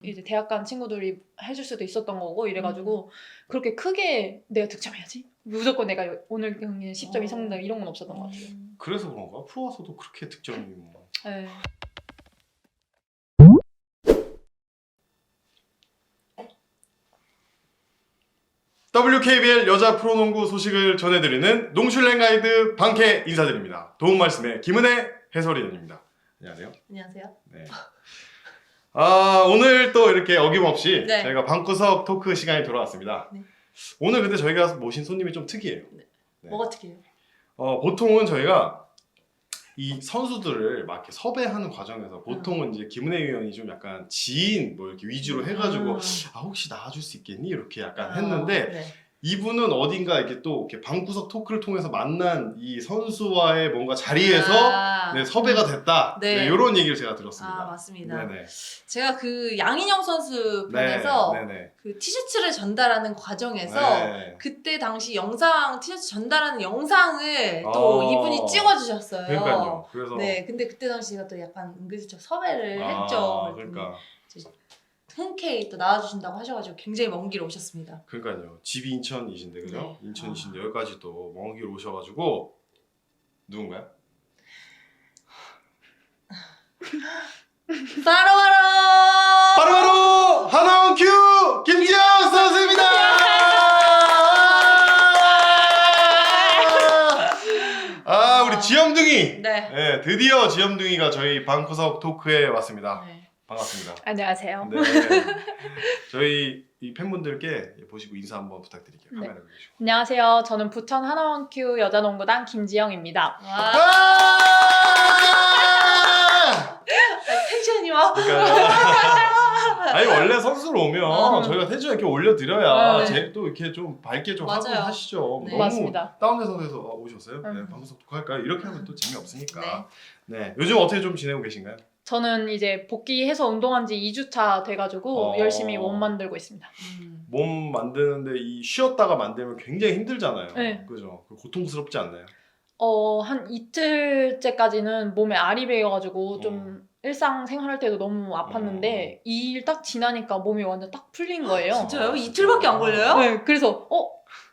이제 대학 간 친구들이 해줄 수도 있었던 거고 이래가지고 그렇게 크게 내가 득점해야지 무조건 내가 오늘 경기는 10점 이상 낸다 이런 건 없었던 것 같아요. 그래서 그런가? 프로 와서도 그렇게 득점이 뭐. 네. WKBL 여자 프로농구 소식을 전해드리는 농슐랭 가이드 방캐 인사드립니다. 도움 말씀에 김은혜 해설위원입니다. 안녕하세요. 안녕하세요. 네. 오늘 또 이렇게 어김없이 네. 저희가 방구석 토크 시간이 돌아왔습니다. 네. 오늘 근데 저희가 모신 손님이 좀 특이해요. 네. 네. 뭐가 특이해요? 보통은 저희가 이 선수들을 막 이렇게 섭외하는 과정에서 보통은 이제 김은혜 위원이 좀 약간 지인 뭐 이렇게 위주로 해가지고 혹시 나와줄 수 있겠니? 이렇게 약간 했는데 네. 이분은 어딘가 이렇게 또 이렇게 방구석 토크를 통해서 만난 이 선수와의 뭔가 자리에서 네, 섭외가 됐다. 네. 네, 이런 얘기를 제가 들었습니다. 맞습니다. 네네. 제가 그 양인영 선수 편에서 네네. 그 티셔츠를 전달하는 과정에서 네. 그때 당시 티셔츠 전달하는 영상을 또 이분이 찍어주셨어요. 그러니까요. 그래서 네, 근데 그때 당시 제가 또 약간 은근슬쩍 섭외를 했죠. 그러니까. 흔쾌히 또 나와주신다고 하셔가지고 굉장히 먼 길 오셨습니다. 그러니까요. 집이 인천이신데 그죠? 네. 인천이신데 여기까지 또 먼 길 오셔가지고 누군가요? 바로바로 하나원 큐 김지영 선수입니다. 우리 지염둥이. 네. 드디어 지염둥이가 저희 방구석 토크에 왔습니다. 네. 어. 반갑습니다. 안녕하세요. 네. 저희 이 팬분들께 보시고 인사 한번 부탁드릴게요. 네. 카메라 보시고. 안녕하세요. 저는 부천 하나원큐 여자농구단 김지영입니다. 와. 텐션이 와. 아니 원래 선수로 오면 저희가 텐션 이렇게 올려드려야 네. 또 이렇게 좀 밝게 좀 맞아요. 하고 하시죠. 네. 너무 맞습니다. 다운돼서 오셨어요? 네, 방송 토크할까요? 이렇게 하면 또 재미없으니까. 네. 네. 요즘 어떻게 좀 지내고 계신가요? 저는 이제 복귀해서 운동한 지 2주차 돼가지고 열심히 몸 만들고 있습니다. 몸 만드는데 이 쉬었다가 만들면 굉장히 힘들잖아요. 네. 그죠? 고통스럽지 않나요? 한 이틀째까지는 몸에 알이 배여가지고 좀 일상생활할 때도 너무 아팠는데 2일 딱 지나니까 몸이 완전 딱 풀린 거예요. 진짜요? 이틀밖에 안 걸려요? 네, 그래서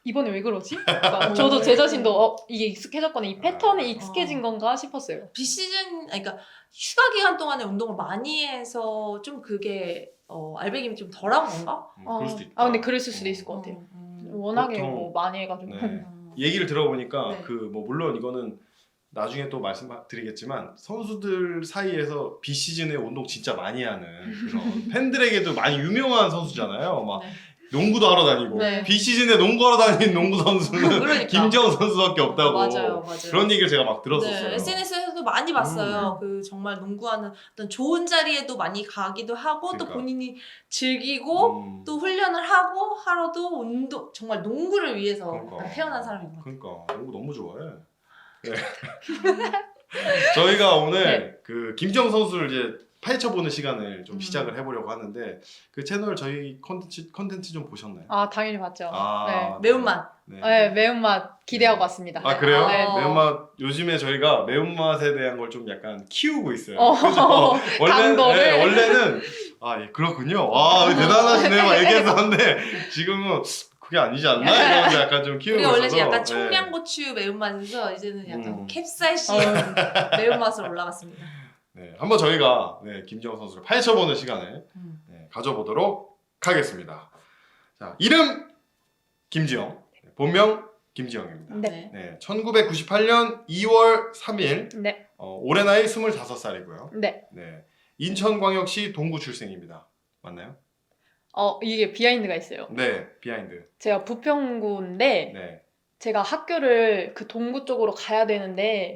이번에 왜 그러지? 그러니까 저도 제 자신도 이게 익숙해졌거나 이 패턴이 익숙해진 건가 싶었어요. 비시즌, 그러니까 휴가 기간 동안에 운동을 많이 해서 좀 그게 알배김이 좀 덜한 건가? 그럴 수도 있다. 근데 그랬을 수도 있을 것 같아요. 워낙에 보통- 뭐 많이 해가지고. 네. 얘기를 들어보니까 네. 물론 이거는 나중에 또 말씀드리겠지만 선수들 사이에서 비시즌에 운동 진짜 많이 하는 그런 팬들에게도 많이 유명한 선수잖아요. 막 네. 농구도 하러 다니고 네. 비시즌에 농구하러 다니는 농구 선수는 그러니까. 김지영 선수밖에 없다고 맞아요. 그런 얘기를 제가 막 들었었어요. 네, SNS에서도 많이 봤어요. 그 정말 농구하는 어떤 좋은 자리에도 많이 가기도 하고 또 그러니까. 본인이 즐기고 또 훈련을 하고 하러도 정말 농구를 위해서 그러니까. 태어난 사람인 것 같아요. 그러니까 농구 너무 좋아해. 네. 저희가 오늘 네. 그 김지영 선수를 이제 파헤쳐보는 시간을 좀 음. 시작을 해보려고 하는데 그 채널 저희 컨텐츠 좀 보셨나요? 당연히 봤죠. 네. 매운맛. 네, 매운맛 기대하고 왔습니다. 그래요? 네. 매운맛 요즘에 저희가 매운맛에 대한 걸 좀 약간 키우고 있어요. 어. 그죠? 강도를. 원래는 예, 그렇군요. 대단하시네요. 막 얘기했었는데 지금은 그게 아니지 않나? 이러면서 약간 좀 키우고 우리가 원래 있어서 약간 청양고추 매운맛에서 이제는 약간 캡사이신 어. 매운맛으로 올라갔습니다. 네, 한번 저희가 김지영 선수를 파헤쳐보는 시간을 가져보도록 하겠습니다. 자, 이름 김지영, 본명 김지영입니다. 네. 네, 1998년 2월 3일, 네. 올해 나이 25살이고요. 네. 네, 인천광역시 동구 출생입니다. 맞나요? 이게 비하인드가 있어요. 네, 비하인드. 제가 부평구인데 네. 제가 학교를 그 동구 쪽으로 가야 되는데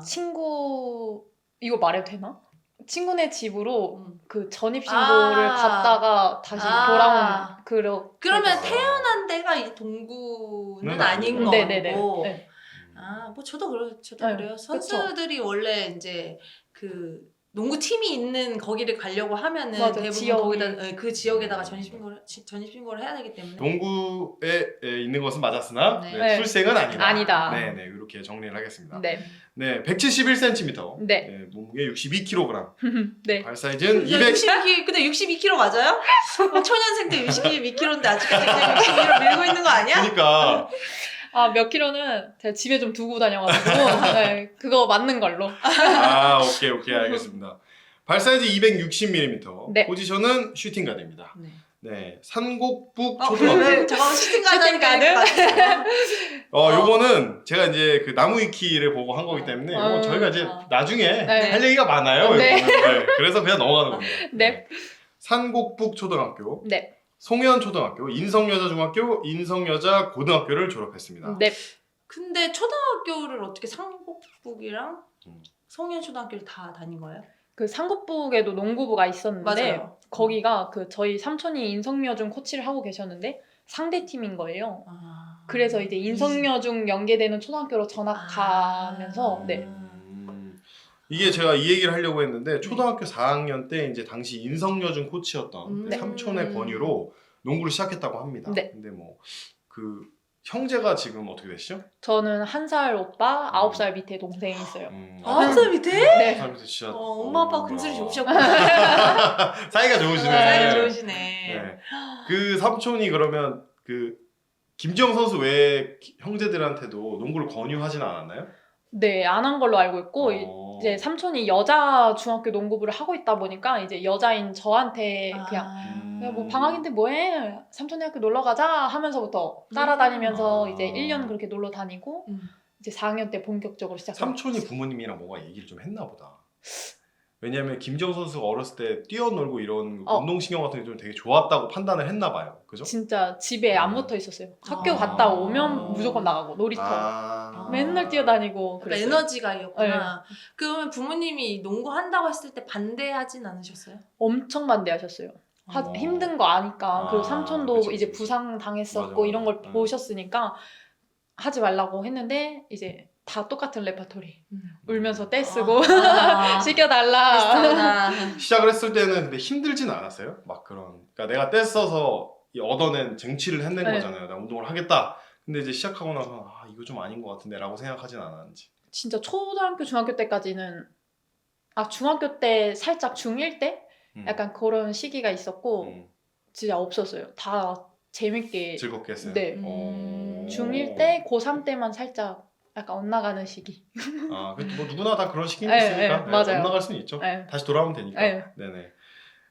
친구 이거 말해도 되나? 친구네 집으로 그 전입신고를 갔다가 다시 돌아온 그러면 그러니까. 태어난 데가 이 동구는 는 아닌 아니고. 거고. 네네네. 네. 뭐 저도 네, 그래요. 선수들이 원래 이제 그 농구 팀이 있는 거기를 가려고 하면은 맞아, 대부분 지역이. 거기다 그 지역에다가 전입신고를 해야 되기 때문에 농구에 있는 것은 맞았으나 네. 네, 네. 출생은 아니다. 아니다. 네네 이렇게 정리를 하겠습니다. 네. 네, 171cm. 네. 몸무게 62kg. 네. 발 사이즈는 200. 62, 근데 62kg 맞아요? 초년생 때 62kg인데 아직까지 그냥 62kg 밀고 있는 거 아니야? 그러니까 아, 몇 킬로는 제가 집에 좀 두고 다녀가지고 네, 그거 맞는 걸로. 오케이 알겠습니다. 발 사이즈 260mm. 네. 포지션은 슈팅 가드입니다. 네. 네, 산곡북 왜 초등학교. 잠깐만 슈팅 슈팅 가드? 요거는 제가 이제 그 나무 위키를 보고 한 거기 때문에 요거 저희가 이제 나중에 네. 할 얘기가 많아요. 네. 요거는. 네, 그래서 그냥 넘어가는 겁니다. 네. 산곡북 초등학교, 네. 송현초등학교, 인성여자중학교, 인성여자고등학교를 졸업했습니다. 네. 근데 초등학교를 어떻게 상곡북이랑 음. 송현초등학교를 다 다닌 거예요? 그 상급부에도 농구부가 있었는데 맞아요. 거기가 그 저희 삼촌이 인성여중 코치를 하고 계셨는데 상대 팀인 거예요. 아. 그래서 이제 인성여중 연계되는 초등학교로 전학하면서 네. 이게 제가 이 얘기를 하려고 했는데 초등학교 4학년 때 이제 당시 인성여중 코치였던 네. 삼촌의 권유로 농구를 시작했다고 합니다. 네. 근데 뭐 그 형제가 지금 어떻게 되시죠? 저는 1살 오빠, 9살 밑에 동생이 있어요. 한 살 밑에? 네. 사람들 진짜 엄마 아빠 금슬이 좋으셨구나. 사이가 좋으시네. 사이가 좋으시네. 네. 그 삼촌이 그러면 그 김지영 선수 외에 형제들한테도 농구를 권유하진 않았나요? 네, 안 한 걸로 알고 있고 이제 삼촌이 여자 중학교 농구부를 하고 있다 보니까 이제 여자인 저한테 그냥 야, 뭐 방학인데 뭐해? 삼촌네 학교 놀러 가자 하면서부터 따라다니면서 이제 1년 그렇게 놀러 다니고 이제 4학년 때 본격적으로 시작했어요. 삼촌이 부모님이랑 뭐가 얘기를 좀 했나 보다. 왜냐면 김지영 선수가 어렸을 때 뛰어놀고 이런 운동신경 같은 게 좀 되게 좋았다고 판단을 했나 봐요. 그죠? 진짜 집에 안 붙어 있었어요. 학교 갔다 오면 무조건 나가고 놀이터 맨날 뛰어다니고 그러니까 그랬어요. 에너지가였구나. 그러면 부모님이 농구 한다고 했을 때 반대하진 않으셨어요? 엄청 반대하셨어요. 힘든 거 아니까. 그리고 삼촌도 그치, 이제 그치. 부상 당했었고 맞아. 이런 걸 보셨으니까 하지 말라고 했는데 이제 다 똑같은 레퍼토리. 울면서 떼쓰고 시켜달라. 시작을 했을 때는 근데 힘들진 않았어요? 막 그런 그러니까 내가 떼써서 얻어낸 쟁취를 해낸 네. 거잖아요. 나 운동을 하겠다. 근데 이제 시작하고 나서 이거 좀 아닌 것 같은데 라고 생각하진 않았는지. 진짜 초등학교 중학교 때까지는 중학교 때 살짝 중1 때 약간 그런 시기가 있었고 진짜 없었어요. 다 재밌게 즐겁게 했어요. 네. 중1 때 고3 때만 살짝 약간 엇나가는 시기. 그래도 뭐 누구나 다 그런 시기는 네, 있으니까 네, 맞아요. 엇나갈 수는 있죠. 네. 다시 돌아오면 되니까. 네. 네네.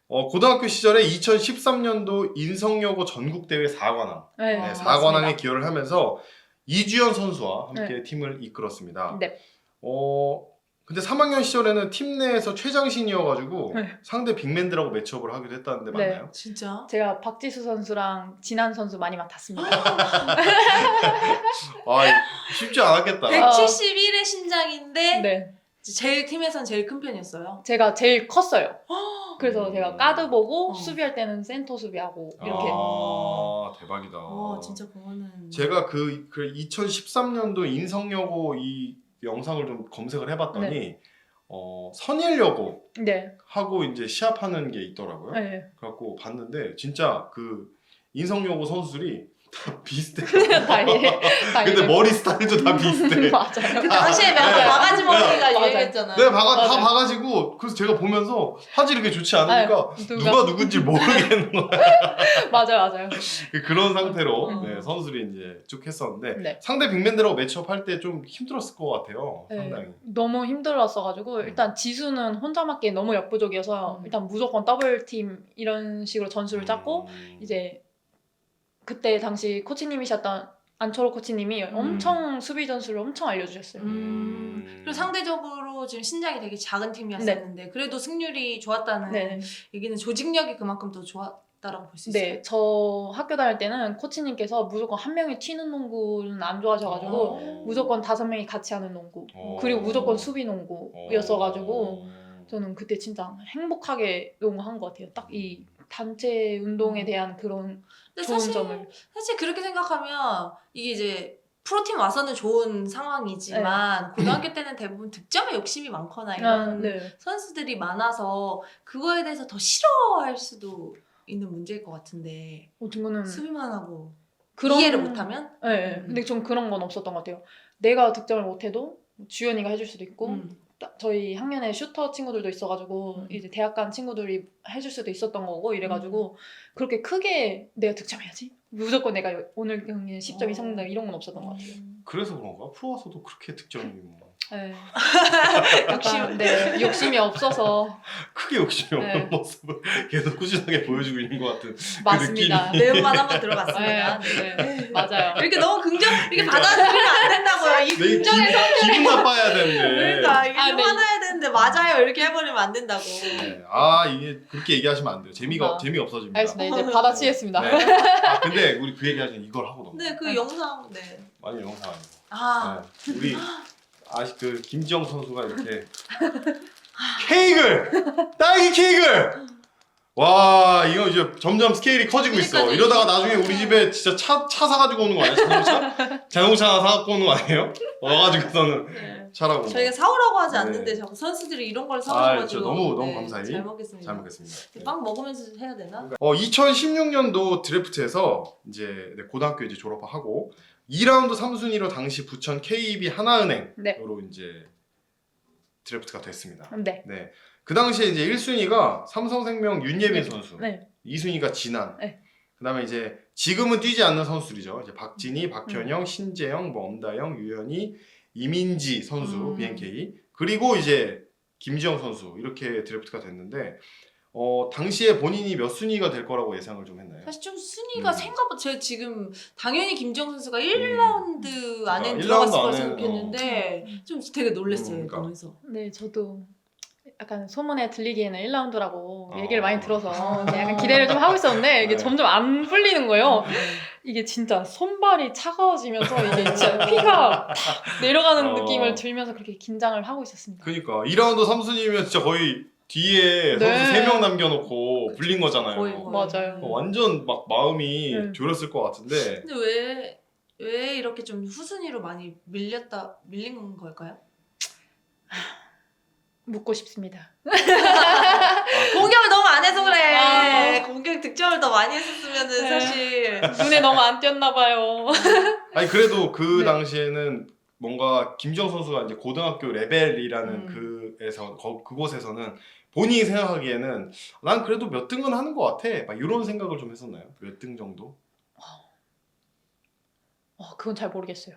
고등학교 시절에 2013년도 인성여고 전국대회 4관왕. 네, 네, 맞습니다. 4관왕에 기여를 하면서 이주연 선수와 함께 팀을 이끌었습니다. 네. 근데 3학년 시절에는 팀 내에서 최장신이어가지고 네. 상대 빅맨들하고 매치업을 하기도 했다는데 네. 맞나요? 진짜? 제가 박지수 선수랑 진한 선수 많이 맡았습니다. 쉽지 않았겠다. 171의 신장인데 네. 제일 팀에선 제일 큰 편이었어요. 제가 제일 컸어요. 그래서 제가 가드 보고 어. 수비할 때는 센터 수비하고 이렇게. 대박이다. 진짜 그거는 제가 그 2013년도 인성여고 이 영상을 좀 검색을 해봤더니 선일여고 네. 하고 이제 시합하는 게 있더라고요. 네. 그래갖고 봤는데 진짜 그 인성여고 선수들이 다 비슷해. 근데 머리 스타일도 다 비슷해. 맞아요. 그 당시에 네. 바가지 머리가 맞아요. 유행했잖아요. 네, 다 맞아요. 봐가지고 그래서 제가 보면서 화질이 그렇게 좋지 않으니까 네, 누가 누군지 모르겠는 거야. 맞아요. 그런 상태로 음. 선수들이 이제 쭉 했었는데 네. 상대 빅맨들하고 매치업 할 때 좀 힘들었을 것 같아요. 네. 상당히. 너무 힘들었어가지고 일단 지수는 혼자 맞기에 너무 역부족이어서 일단 무조건 더블팀 이런 식으로 전술을 짰고 이제 그때 당시 코치님이셨던 안철호 코치님이 엄청 수비 전술을 엄청 알려주셨어요. 그리고 상대적으로 지금 신장이 되게 작은 팀이었었는데 그래도 승률이 좋았다는 네. 얘기는 조직력이 그만큼 더 좋았다라고 볼 수 있어요. 네, 저 학교 다닐 때는 코치님께서 무조건 한 명이 튀는 농구는 안 좋아하셔가지고 무조건 5명이 같이 하는 농구 그리고 무조건 수비 농구였어가지고 저는 그때 진짜 행복하게 농구한 것 같아요. 딱 이 단체 운동에 대한 그런 근데 좋은 사실 점을. 그렇게 생각하면 이게 이제 프로팀 와서는 좋은 상황이지만 고등학교 때는 대부분 득점에 욕심이 많거나 이런 네. 선수들이 많아서 그거에 대해서 더 싫어할 수도 있는 문제일 것 같은데 친구는 수비만 하고 그런 이해를 못하면? 네, 근데 좀 그런 건 없었던 것 같아요. 내가 득점을 못해도 주연이가 해줄 수도 있고 저희 학년에 슈터 친구들도 있어가지고 이제 대학 간 친구들이 해줄 수도 있었던 거고 이래가지고 그렇게 크게 내가 득점해야지 무조건 내가 오늘 경기에 10점 이상 낸다 이런 건 없었던 것 같아요. 그래서 그런가? 프로 와서도 그렇게 득점이 뭐 네. 욕심, 네, 욕심이 없어서 크게 욕심이 없는 네. 모습을 계속 꾸준하게 보여주고 있는 것 같은 맞습니다. 매운맛 한번 들어갔습니다. 네, 네, 맞아요. 이렇게 너무 긍정 이렇게 그러니까. 받아들이면 안 된다고요. 이 내 긍정의 기분 나빠야 되는데. 그러니까 이게 네. 화나야 되는데 맞아요 이렇게 해버리면 안 된다고. 네. 아 이게 그렇게 얘기하시면 안 돼요. 재미가 없어집니다. 알겠습니다. 이제 받아치겠습니다. 네. 아 근데 우리 그 얘기 하시면 이걸 하고 넘어. 네, 그 영상 네. 아니 영상 아니고. 아 네. 우리 그 김지영 선수가 이렇게 케이크를 딸기 케이크를 와 이거 이제 점점 스케일이 커지고 있어. 그러니까요. 이러다가 나중에 우리 집에 진짜 차 사가지고 오는 거 아니야? 자동차 하나 사갖고 오는 거 아니에요? 와가지고서는 네. 차라고. 저희가 사오라고 하지 네. 않는데 자꾸 선수들이 이런 걸 아, 사오셔가지고 진짜 너무 감사히 잘 먹겠습니다. 잘 먹겠습니다. 네. 빵 먹으면서 해야 되나? 2016년도 드래프트에서 이제 고등학교 이제 졸업하고 2라운드 3순위로 당시 부천 KB 하나은행으로 네. 이제 드래프트가 됐습니다. 네. 네. 그 당시에 이제 1순위가 삼성생명 윤예빈 네. 선수, 네. 2순위가 진한, 네. 그다음에 이제 지금은 뛰지 않는 선수들이죠. 이제 박진희, 박현영, 신재영, 뭐 엄다영, 유현희, 이민지 선수 BNK 그리고 이제 김지영 선수 이렇게 드래프트가 됐는데 당시에 본인이 몇 순위가 될 거라고 예상을 좀 했나요? 사실 좀 순위가 생각보다 제가 지금 당연히 김지영 선수가 1라운드 안에 1라운드 들어갔을 거라 안에, 생각했는데 좀 되게 놀랐어요. 그러니까. 보면서. 네, 저도 약간 소문에 들리기에는 1라운드라고 어. 얘기를 많이 들어서 이제 약간 기대를 좀 하고 있었는데 이게 네. 점점 안 풀리는 거예요. 이게 진짜 손발이 차가워지면서 이게 진짜 피가 탁 내려가는 느낌을 들면서 그렇게 긴장을 하고 있었습니다. 그러니까 2라운드 3순위면 진짜 거의 뒤에 네. 선수 3명 남겨놓고 불린 거잖아요. 거의. 맞아요. 완전 막 마음이 네. 졸였을 것 같은데 근데 왜 이렇게 좀 후순위로 많이 밀린 걸까요? 묻고 싶습니다. 공격을 너무 안 해서 그래. 아. 공격 득점을 더 많이 했었으면은 네. 사실 눈에 너무 안 띄었나 봐요. 아니 그래도 그 네. 당시에는 뭔가 김지영 선수가 이제 고등학교 레벨이라는 그곳에서는 본인이 생각하기에는 난 그래도 몇 등은 하는 것 같아. 막 이런 생각을 좀 했었나요? 몇 등 정도? 그건 잘 모르겠어요.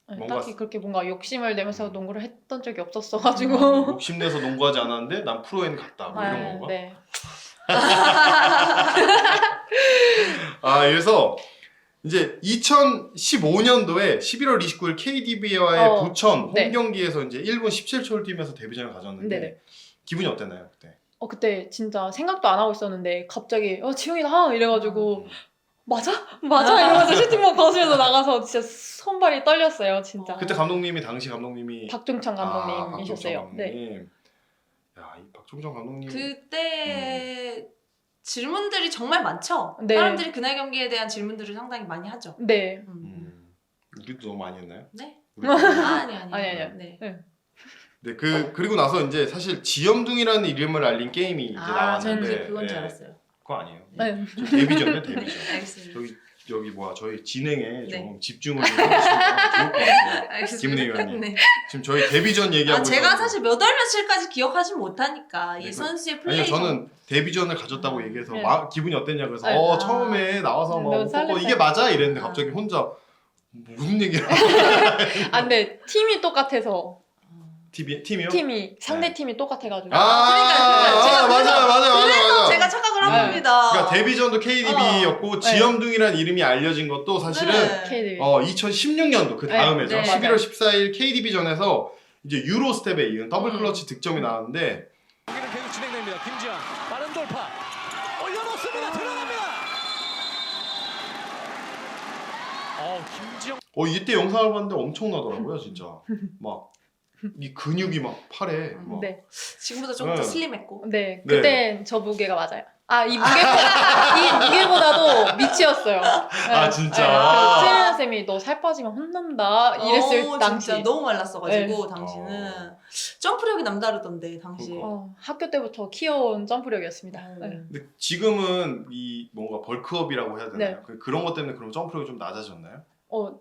네, 뭔가 딱히 그렇게 뭔가 욕심을 내면서 농구를 했던 적이 없었어가지고. 욕심내서 농구하지 않았는데 난 프로에는 갔다. 뭐 이런 건가? 네. 그래서 이제 2015년도에 11월 29일 KDB와의 부천 홈 네. 경기에서 이제 1분 17초를 뛰면서 데뷔전을 가졌는데 네네. 기분이 어땠나요 그때? 그때 진짜 생각도 안 하고 있었는데 갑자기 지용이다 이래가지고 맞아? 이러면서 슈팅만 거스면서 나가서 진짜 손발이 떨렸어요 진짜. 그때 당시 감독님이 박종찬 감독님이셨어요. 박종찬 네. 감독님. 야, 이 박종찬 감독님 그때 질문들이 정말 많죠. 네. 사람들이 그날 경기에 대한 질문들을 상당히 많이 하죠. 네. 우리도 너무 많이 했나요? 네? 우리도 아니요. 아니요. 네. 네, 그리고 나서 이제 사실 지염둥이라는 이름을 알린 게임이 이제 저는 나왔는데 이제 그건 줄 알았어요. 그거 아니에요. 네. 데뷔전이요, 데뷔전. 알겠습니다. 여기 저희 진행에 네. 좀 집중을 좀 해주시면 좋을 것 같아요. 알겠습니다. 김은혜 의원님. 네. 지금 저희 데뷔전 얘기하고 제가 있어가지고. 사실 몇 월 며칠까지 기억하지 못하니까 네, 이 선수의 플레이 아니요, 저는 데뷔전을 가졌다고 얘기해서 네. 기분이 어땠냐 그래서 네. 처음에 나와서 너무 막 설렜어요. 이게 맞아 이랬는데 갑자기 혼자 무슨 얘기를 근데 팀이 똑같아서 팀이요? 팀이 상대 팀이 똑같아가지고. 그러니까 제가 맞아. 제가 착각을 한 네. 겁니다. 그러니까 데뷔전도 KDB였고 지염둥이라는 이름이 알려진 것도 사실은 네. KDB. 2016년도 그 다음에죠. 네. 11월 14일 KDB전에서 이제 유로스텝에 이은 더블 클러치 득점이 나왔는데 경기는 계속 진행됩니다. 김지현 빠른 돌파 올려놓습니다. 들어갑니다. 김지영 이때 영상을 봤는데 엄청나더라고요 진짜. 막 이 근육이 막 팔에 막. 네. 지금보다 조금 더 네. 슬림했고. 네. 네. 그때 저 무게가 맞아요. 이 무게보다도 미치였어요. 아, 진짜? 트레이너 쌤이 너 살 빠지면 혼난다 이랬을 당시. 진짜 너무 말랐어가지고 네. 당시는 점프력이 남다르던데 당시. 학교 때부터 키워온 점프력이었습니다. 네. 근데 지금은 이 뭔가 벌크업이라고 해야 되나요? 네. 그런 것 때문에 그럼 점프력이 좀 낮아졌나요?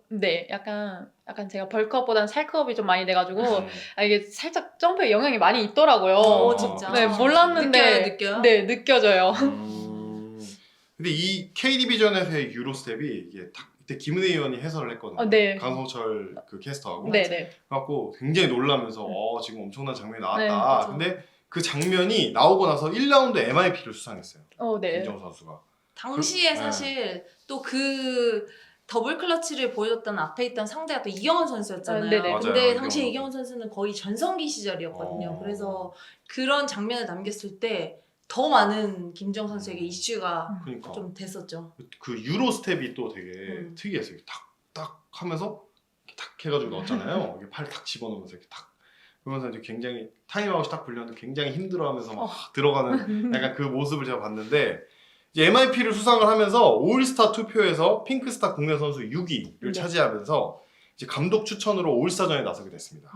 네, 약간 제가 벌크업보다는 살크업이 좀 많이 돼가지고 음. 이게 살짝 점프에 영향이 많이 있더라고요. 진짜. 네, 몰랐는데 느껴요? 네, 느껴져요. 근데 이 K 디비전에서의 유로스텝이 이게 이때 김은혜 의원이 해설을 했거든요. 네. 강성철 그 캐스터하고. 네, 네. 그래갖고 굉장히 놀라면서 지금 엄청난 장면이 나왔다. 네, 맞아. 근데 그 장면이 나오고 나서 1라운드 MIP를 수상했어요. 네. 김정우 선수가. 당시에 사실 또 그 더블 클러치를 보여줬던 앞에 있던 상대가 또 이경원 선수였잖아요. 네네. 근데 맞아요, 당시에 이경원 이경원 선수는 거의 전성기 시절이었거든요. 그래서 그런 장면을 남겼을 때 더 많은 김정 선수에게 이슈가 그러니까 좀 됐었죠. 그 유로 스텝이 또 되게 특이했어요. 탁탁 하면서 이렇게 탁 해가지고 넣었잖아요. 이게 팔 탁 집어넣으면서 이렇게 탁. 그러면서 이제 굉장히 타임아웃이 딱 불렸는데 굉장히 힘들어하면서 막 들어가는 약간 그 모습을 제가 봤는데 이제 MIP를 수상을 하면서 올스타 투표에서 핑크스타 국내 선수 6위를 네. 차지하면서 이제 감독 추천으로 올스타전에 나서게 됐습니다.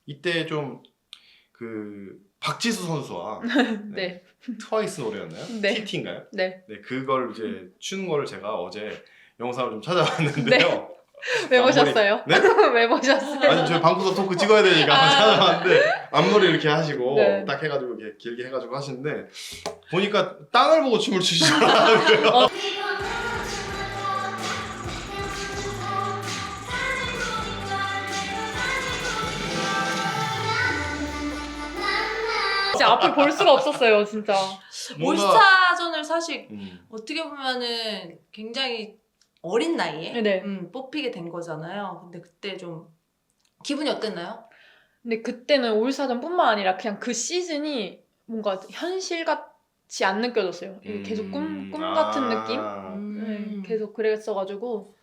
이때 좀 그 박지수 선수와 네. 트와이스 노래였나요? 네. TT인가요? 네. 네, 그걸 이제 추는 거를 제가 어제 영상을 좀 찾아봤는데요. 왜 보셨어요? 네? 왜 보셨어요? 아니 저희 방구석 토크 찍어야 되니까 찾아봤는데 앞머리 이렇게 하시고 네. 딱 해가지고 이렇게 길게 해가지고 하시는데 보니까 땅을 보고 춤을 추시더라고요. 진짜 앞을 볼 수가 없었어요, 진짜. 올스타전을 사실 음. 어떻게 보면은 굉장히 어린 나이에 네. 뽑히게 된 거잖아요. 근데 그때 좀 기분이 어땠나요? 근데 그때는 올스타전뿐만 아니라 그냥 그 시즌이 뭔가 현실 같이 안 느껴졌어요. 이게 계속 꿈 같은 느낌? 네, 계속 그랬어가지고.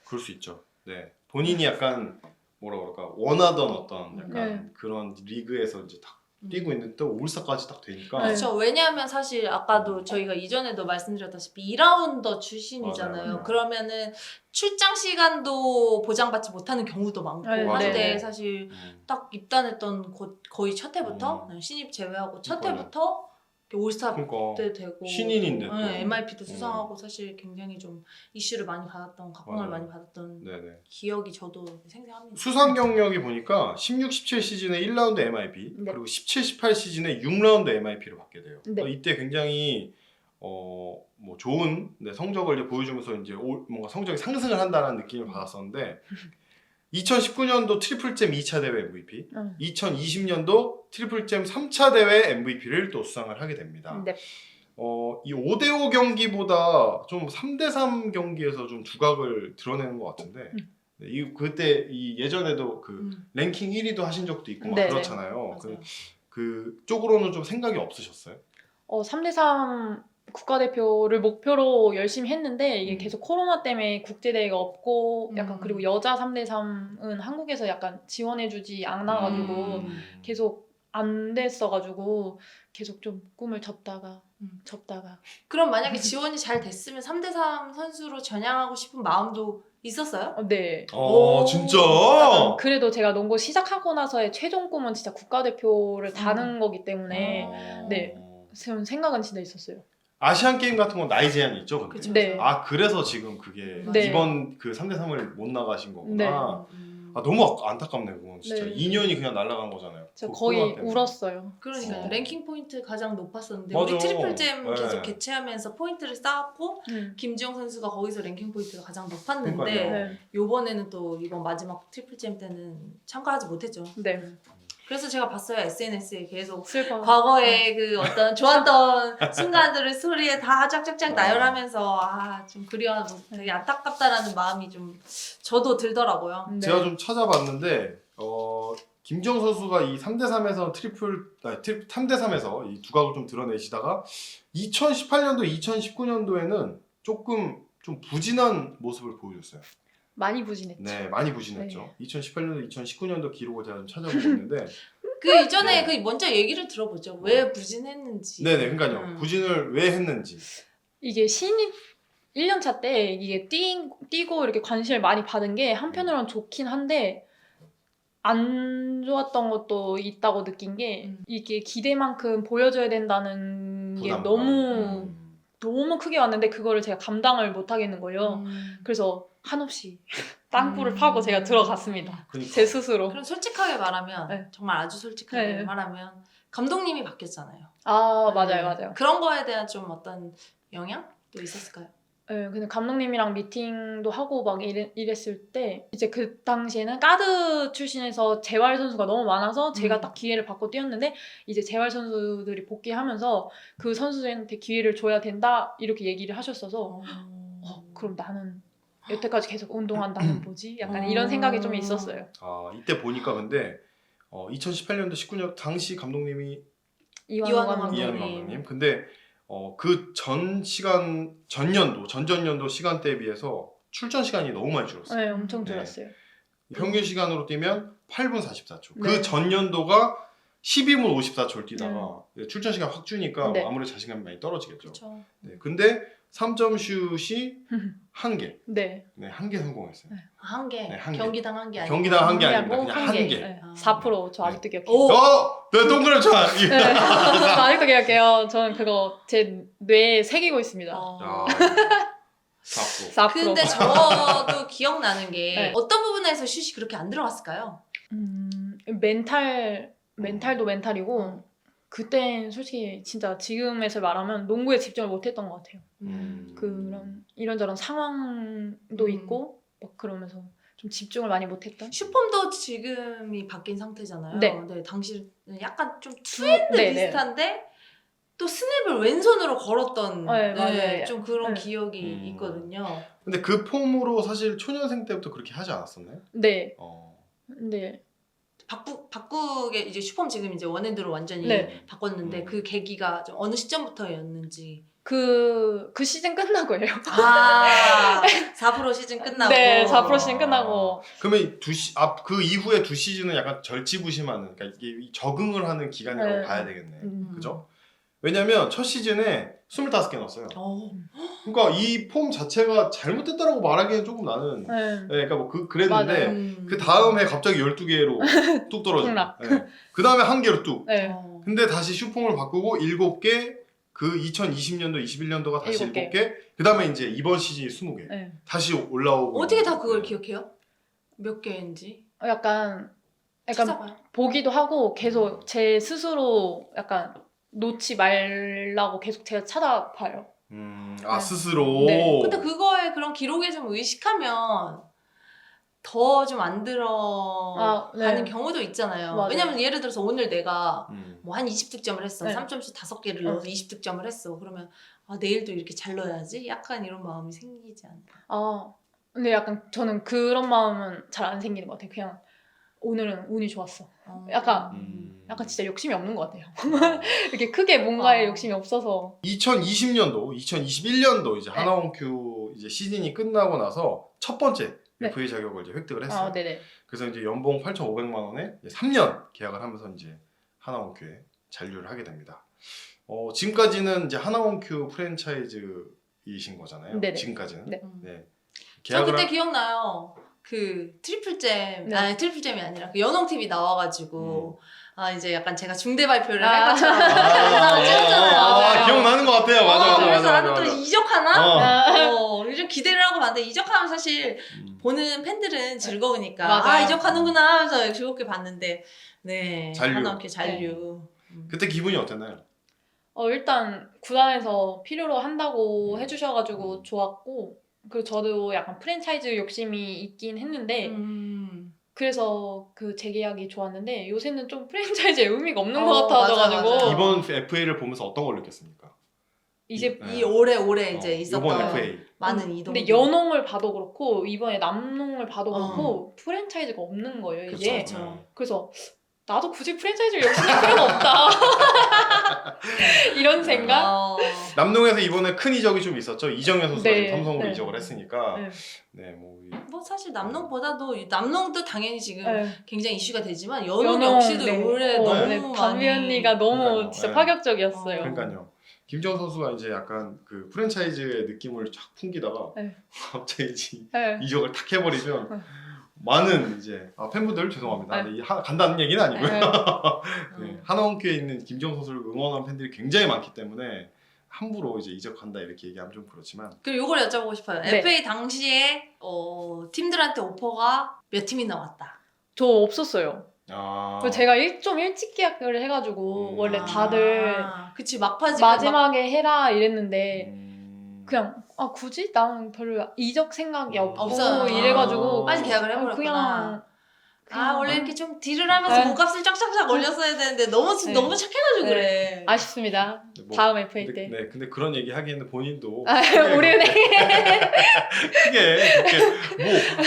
그럴 수 있죠. 네, 본인이 약간 뭐라 그럴까 원하던 어떤 약간 네. 그런 리그에서 이제 딱 뛰고 있는데 또 올스타까지 딱 되니까 네. 그렇죠. 왜냐하면 사실 아까도 저희가 이전에도 말씀드렸다시피 2라운더 출신이잖아요. 맞아요. 그러면은 출장 시간도 보장받지 못하는 경우도 많고 네, 한때 네. 사실 딱 입단했던 거의 첫 해부터 신입 제외하고 첫 그러니까요. 해부터 올스타 그러니까 때 되고 신인인데 또. 네, MIP도 수상하고 사실 굉장히 좀 이슈를 많이 받았던 각광을 맞아요. 많이 받았던 네네. 기억이 저도 생생합니다. 수상 경력이 보니까 16, 17 시즌에 1라운드 MIP 네. 그리고 17, 18 시즌에 6라운드 MIP를 받게 돼요. 네. 이때 굉장히 뭐 좋은 성적을 이제 보여주면서 이제 뭔가 성적이 상승을 한다는 느낌을 받았었는데 2019년도 트리플잼 2차 대회 MVP, 2020년도 트리플잼 3차 대회 MVP를 또 수상을 하게 됩니다. 네. 이 5대5 경기보다 좀 3대3 경기에서 좀 두각을 드러내는 것 같은데 그때 예전에도 그 랭킹 1위도 하신 적도 있고 막 네, 그렇잖아요. 맞아요. 그 쪽으로는 좀 생각이 없으셨어요? 3대3 국가대표를 목표로 열심히 했는데 이게 계속 코로나 때문에 국제대회가 없고 약간 그리고 여자 3대3은 한국에서 약간 지원해주지 않아가지고 계속 안 됐어가지고 계속 좀 꿈을 접다가 그럼 만약에 지원이 잘 됐으면 3대3 선수로 전향하고 싶은 마음도 있었어요? 네. 진짜? 약간 그래도 제가 농구 시작하고 나서의 최종 꿈은 진짜 국가대표를 다는 거기 때문에 네. 생각은 진짜 있었어요. 아시안 게임 같은 건 나이 제한이 있죠, 근데. 그쵸. 네. 그래서 지금 그게 네. 이번 그 3대3을 못 나가신 거구나. 네. 너무 안타깝네, 그건 진짜. 네. 2년이 그냥 날아간 거잖아요. 저 그 거의 코로나 때문에. 울었어요. 그러니까 랭킹 포인트 가장 높았었는데 맞아. 우리 트리플잼 네. 계속 개최하면서 포인트를 쌓았고 김지영 선수가 거기서 랭킹 포인트가 가장 높았는데 그러니까요. 네. 요번에는 또 이번 마지막 트리플잼 때는 참가하지 못했죠. 네. 그래서 제가 봤어요. SNS에 계속 슬퍼. 과거에 그 어떤 좋았던 순간들을 스토리에 다 쫙쫙쫙 나열하면서 좀 그리워하고 되게 안타깝다라는 마음이 좀 저도 들더라고요. 네. 제가 좀 찾아봤는데 김지영 선수가 이 3대3에서 3대3에서 이 두각을 좀 드러내시다가 2018년도, 2019년도에는 조금 좀 부진한 모습을 보여줬어요. 많이 부진했죠. 네, 많이 부진했죠. 2018년도, 2019년도 기록을 제가 좀 찾아보고 있는데 그 이전에 네. 그 먼저 얘기를 들어보죠. 왜 부진했는지. 네네, 그러니까요. 부진을 왜 했는지. 이게 신입 1년차 때 이게 뛰고 이렇게 관심을 많이 받은 게 한편으로는 좋긴 한데 안 좋았던 것도 있다고 느낀 게 이게 기대만큼 보여줘야 된다는 게 부담감. 너무 너무 크게 왔는데 그거를 제가 감당을 못 하겠는 거예요. 그래서 한없이 땅굴을 파고 제가 들어갔습니다. 그러니까. 제 스스로. 그럼 솔직하게 말하면 네. 정말 아주 솔직하게 네. 말하면 감독님이 바뀌었잖아요. 아 맞아요, 네. 맞아요. 그런 거에 대한 좀 어떤 영향도 있었을까요? 네, 근데 감독님이랑 미팅도 하고 막 이랬을 때 이제 그 당시에는 카드 출신에서 재활 선수가 너무 많아서 제가 딱 기회를 받고 뛰었는데 이제 재활 선수들이 복귀하면서 그 선수들한테 기회를 줘야 된다 이렇게 얘기를 하셨어서 그럼 나는 여태까지 계속 운동한다는 뭐지? 약간 이런 생각이 좀 있었어요. 아, 이때 보니까 근데 2018년도 19년 당시 감독님이 이완호 감독님. 이한우 감독님. 근데 그 전전년도 시간대에 비해서 출전 시간이 너무 많이 줄었어요. 네, 엄청 네. 줄었어요. 평균 시간으로 뛰면 8분 44초. 네. 그 전년도가 12분 54초를 뛰다가 출전 시간 확 주니까 네. 아무래도 자신감이 많이 떨어지겠죠. 그렇죠. 네. 근데 3점 슛이 한 개. 네. 네, 한 개 성공했어요. 한 개. 네, 한 개. 경기당 한 개 아니에요? 경기당 한 개 그냥 아닙니다. 뭐 그냥 한 한 개. 개. 네. 아. 4% 저 아직도 기억해요. 오! 네, 동그랗죠. 네. 저 아직도 기억해요. 저는 그거 제 뇌에 새기고 있습니다. 어. 4%. 4%. 근데 저도 기억나는 게 네. 어떤 부분에서 슛이 그렇게 안 들어갔을까요? 멘탈도 멘탈이고 그땐 솔직히 진짜 지금에서 말하면 농구에 집중을 못했던 것 같아요. 그런 이런저런 상황도 있고 막 그러면서 좀 집중을 많이 못했던. 슈폼도 지금이 바뀐 상태잖아요. 네. 당시는 약간 좀 트렌드 네, 네. 비슷한데 또 스냅을 왼손으로 걸었던 네, 맞아요. 좀 그런 네. 기억이 있거든요. 근데 그 폼으로 사실 초년생 때부터 그렇게 하지 않았었나요? 네. 어. 근데 바꾸게 이제 슈폼 지금 이제 원핸드로 완전히 네. 바꿨는데 그 계기가 좀 어느 시점부터였는지. 그 시즌 끝나고예요. 아, 4% 시즌 끝나고. 네, 4% 시즌 끝나고. 그러면 그 이후에 두 시즌은 약간 절치부심하는, 그러니까 이게 적응을 하는 기간이라고 네. 봐야 되겠네. 그죠? 왜냐면 첫 시즌에 25개 넣었어요. 어. 그러니까 이 폼 자체가 잘못됐다라고 말하기엔 조금 나는 네. 그러니까 뭐 그랬는데 맞아요. 그 다음에 갑자기 12개로 뚝 떨어지고 폭락. 그 다음에 한 개로 뚝. 네. 근데 다시 슈폼을 바꾸고 7개, 그 2020년도, 21년도가 다시 7개. 7개, 그 다음에 이제 이번 시즌이 20개. 네. 다시 올라오고. 어떻게 다 그걸 네. 기억해요? 몇 개인지? 약간 찾아봐요. 보기도 하고 계속 제 스스로 약간 놓지 말라고 계속 제가 찾아봐요. 네. 스스로. 네. 근데 그거에 그런 기록에 좀 의식하면 더 좀 안 들어가는 네. 경우도 있잖아요. 맞아요. 왜냐면 예를 들어서 오늘 내가 뭐 한 20득점을 했어. 네. 3점슛 5개를 넣어서 20득점을 했어. 그러면 내일도 이렇게 잘 넣어야지? 약간 이런 마음이 생기지 않나. 근데 약간 저는 그런 마음은 잘 안 생기는 것 같아요. 그냥 오늘은 운이 좋았어. 약간 진짜 욕심이 없는 것 같아요. 이렇게 크게 뭔가에 욕심이 없어서. 2020년도, 2021년도 이제 네. 하나원큐 이제 시즌이 끝나고 나서 첫 번째 네. FA 자격을 이제 획득을 했어요. 네네. 그래서 이제 연봉 8,500만 원에 3년 계약을 하면서 이제 하나원큐에 잔류를 하게 됩니다. 지금까지는 이제 하나원큐 프랜차이즈이신 거잖아요. 네네. 지금까지는. 네. 네. 저 그때 기억나요. 그 트리플잼, 네. 아니 트리플잼이 아니라 그 연홍 TV 나와가지고 이제 약간 제가 중대 발표를 할 것처럼 영상을 찍었잖아요. 기억나는 것 같아요. 맞아. 그래서 나는 또 이적하나? 어. 요즘 기대를 하고 봤는데 이적하면 사실 보는 팬들은 즐거우니까 맞아요. 이적하는구나 하면서 즐겁게 봤는데 네 잔류. 하나원큐 잔류. 그때 기분이 어땠나요? 일단 구단에서 필요로 한다고 해주셔가지고 좋았고 그리고 저도 약간 프랜차이즈 욕심이 있긴 했는데 그래서 그 재계약이 좋았는데 요새는 좀 프랜차이즈의 의미가 없는 것 같아져가지고 맞아. 이번 FA를 보면서 어떤 걸 느꼈습니까? 이제 이 올해 이제 있었던 이번 FA. 많은 이동. 근데 연홍을 봐도 그렇고 이번에 남농을 봐도 그렇고 프랜차이즈가 없는 거예요 이게. 그쵸. 그래서 나도 굳이 프랜차이즈를 열심히 필요는 없다. 이런 생각? 남농에서 이번에 큰 이적이 좀 있었죠. 이정현 선수가 네, 지금 삼성으로 네. 이적을 했으니까 네. 네, 뭐 뭐 사실 남농보다도 남농도 당연히 지금 네. 굉장히 이슈가 되지만 연홍 역시도 네. 올해 네, 너무 담비 많이 언니가 너무 그러니까요. 진짜 네. 파격적이었어요. 그러니까요. 김정 선수가 이제 약간 그 프랜차이즈의 느낌을 쫙 풍기다가 네. 갑자기 네. 이적을 탁 해버리면 많은 이제 팬분들 죄송합니다. 네. 이 간단한 얘기는 아니고요. 네. 네, 하나원큐에 있는 김정 선수를 응원하는 팬들이 굉장히 많기 때문에 함부로 이제 이적한다 이렇게 얘기하면 좀 그렇지만 그리고 이걸 여쭤보고 싶어요. 네. FA 당시에 팀들한테 오퍼가 몇 팀이 나왔다. 저 없었어요. 아, 제가 좀 일찍 계약을 해가지고 원래 다들 그치 막판에 마지막에 해라 이랬는데 음... 그냥 굳이 나는 별로 이적 생각이 없고 없어요. 이래가지고 빨리 계약을 해버렸구나. 그냥 원래 이렇게 좀 딜을 하면서 네. 몸값을 쫙쫙쫙 올렸어야 되는데 너무 네. 너무 착해가지고 네. 그래. 아쉽습니다. 뭐, 다음 FA 때. 근데 그런 얘기 하기에는 본인도 우리은행 크게 그렇게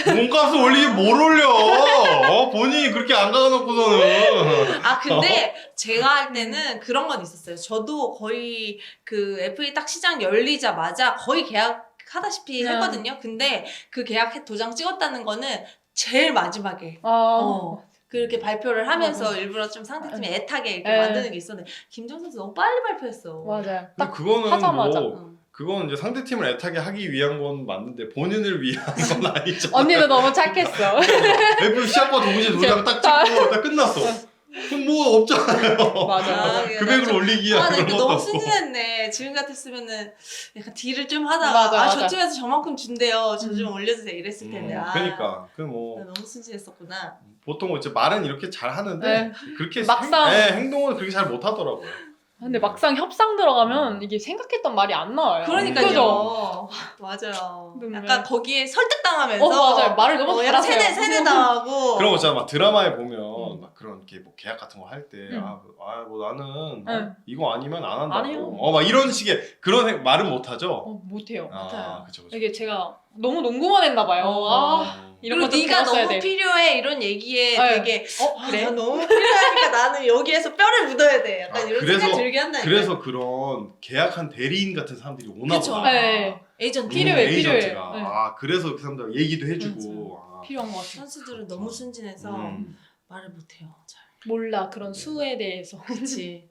뭐 몸값을 올리지 뭘 올려 본인이 그렇게 안 가놓고서는 근데 제가 할 때는 그런 건 있었어요. 저도 거의 그 FA 딱 시장 열리자마자 거의 계약하다시피 했거든요. 근데 그 계약 도장 찍었다는 거는 제일 마지막에 그렇게 발표를 하면서 맞아. 일부러 좀 상대팀이 애타게 이렇게 네. 만드는 게 있었는데 김정 선수 너무 빨리 발표했어. 맞아요. 근데 딱 그거는 하자마자. 뭐 그건 이제 상대팀을 애타게 하기 위한 건 맞는데 본인을 위한 건 아니죠. 언니도 너무 착했어. FA 시합과 동시에 도장 딱 찍고 딱 끝났어. 그럼 뭐 없잖아요. 맞아. 금액을 올리기 위한 나 그런 이렇게 것도 너무 없고. 순진했네. 지금 같았으면은 약간 딜을 좀 하다가 맞아. 저 팀에서 저만큼 준대요. 저 좀 올려주세요. 이랬을 텐데. 그러니까 그 뭐 나 너무 순진했었구나. 보통 이제 말은 이렇게 잘 하는데 네. 그렇게 막상- 행동은 그렇게 잘 못 하더라고요. 근데 막상 협상 들어가면 이게 생각했던 말이 안 나와요. 그러니까요. 그죠? 맞아요. 눈물. 약간 거기에 설득당하면서 맞아요. 말을 너무 약간 잘하세요. 그런 세뇌당하고 거 있잖아. 막 드라마에 보면 막 그런 이렇게 뭐 계약 같은 거 할 때 뭐 나는 응. 이거 아니면 안 안 해요. 한다고. 막 이런 식의 그런 말은 못 하죠. 못해요. 못해요. 그쵸. 이게 제가 너무 농구만 했나 봐요. 이런 그리고 거좀 네가 배웠어야 너무 돼. 필요해 이런 얘기에 네. 되게 그래? 나 너무 필요하니까 나는 여기에서 뼈를 묻어야 돼. 약간 이런 그래서- 생각 들게 한다니까. 그래서 그런 계약한 대리인 같은 사람들이 오나 그쵸. 보다. 네. 에이전트 필요해, 에이전트가. 필요해. 네. 그래서 그 사람들 얘기도 해주고. 필요한 것 같아요. 선수들은 너무 순진해서 말을 못해요. 잘. 몰라 그런 수에 대해서. 그치.